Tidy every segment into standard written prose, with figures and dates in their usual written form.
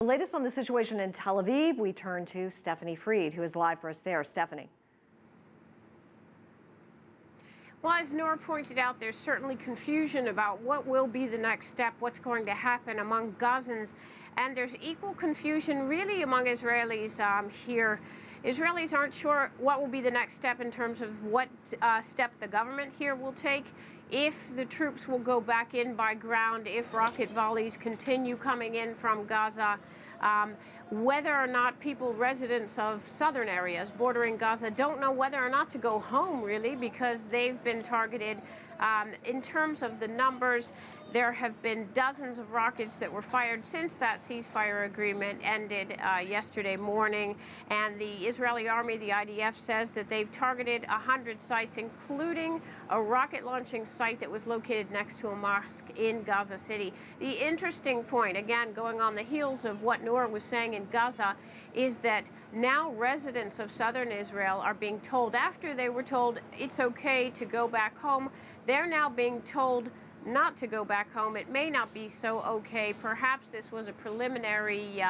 The latest on the situation in Tel Aviv, we turn to Stephanie Freid, who is live for us there. Stephanie. Well, as Nora pointed out, there's certainly confusion about what will be the next step, what's going to happen among Gazans, and there's equal confusion really among Israelis here. Israelis aren't sure what will be the next step in terms of what step the government here will take, if the troops will go back in by ground, if rocket volleys continue coming in from Gaza, whether or not residents of southern areas bordering Gaza don't know whether or not to go home, really, because they've been targeted. In terms of the numbers, there have been dozens of rockets that were fired since that ceasefire agreement ended yesterday morning. And the Israeli army, the IDF, says that they've targeted 100 sites, including a rocket launching site that was located next to a mosque in Gaza City. The interesting point, again, going on the heels of what Nora was saying in Gaza, is that now residents of southern Israel are being told, after they were told it's okay to go back home, they're now being told not to go back home. It may not be so okay. Perhaps this was a preliminary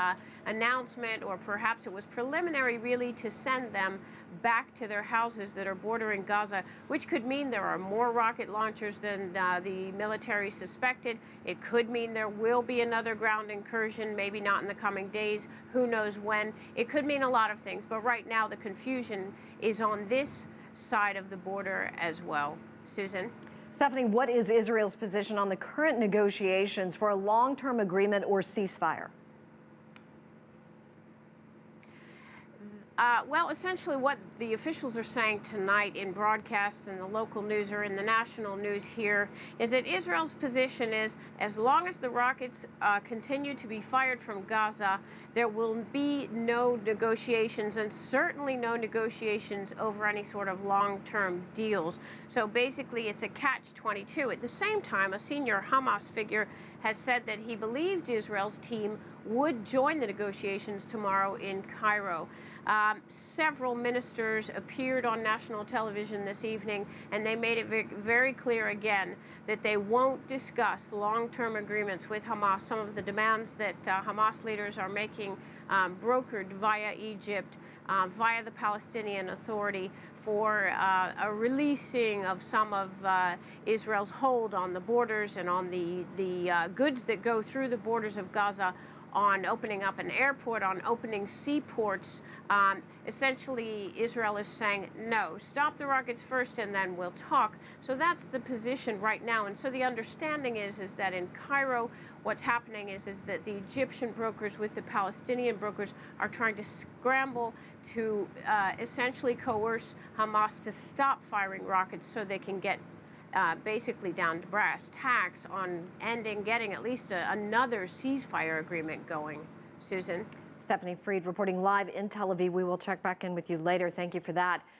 announcement, or perhaps it was preliminary really to send them back to their houses that are bordering Gaza, which could mean there are more rocket launchers than the military suspected. It could mean there will be another ground incursion, maybe not in the coming days, who knows when. It could mean a lot of things, but right now the confusion is on this side of the border as well. Susan? Stephanie, what is Israel's position on the current negotiations for a long-term agreement or ceasefire? Well, essentially what the officials are saying tonight in broadcasts in the local news or in the national news here is that Israel's position is, as long as the rockets continue to be fired from Gaza, there will be no negotiations, and certainly no negotiations over any sort of long-term deals. So basically it's a catch-22. At the same time, a senior Hamas figure has said that he believed Israel's team would join the negotiations tomorrow in Cairo. Several ministers appeared on national television this evening, and they made it very clear again that they won't discuss long-term agreements with Hamas. Some of the demands that Hamas leaders are making brokered via Egypt, via the Palestinian Authority, for a releasing of some of Israel's hold on the borders and on the goods that go through the borders of Gaza, on opening up an airport, on opening seaports. Essentially, Israel is saying, no, stop the rockets first and then we'll talk. So that's the position right now. And so the understanding is that in Cairo, what's happening is that the Egyptian brokers with the Palestinian brokers are trying to scramble to essentially coerce Hamas to stop firing rockets so they can get basically down to brass tacks on getting at least another ceasefire agreement going. Susan? Stephanie Freid reporting live in Tel Aviv. We will check back in with you later. Thank you for that.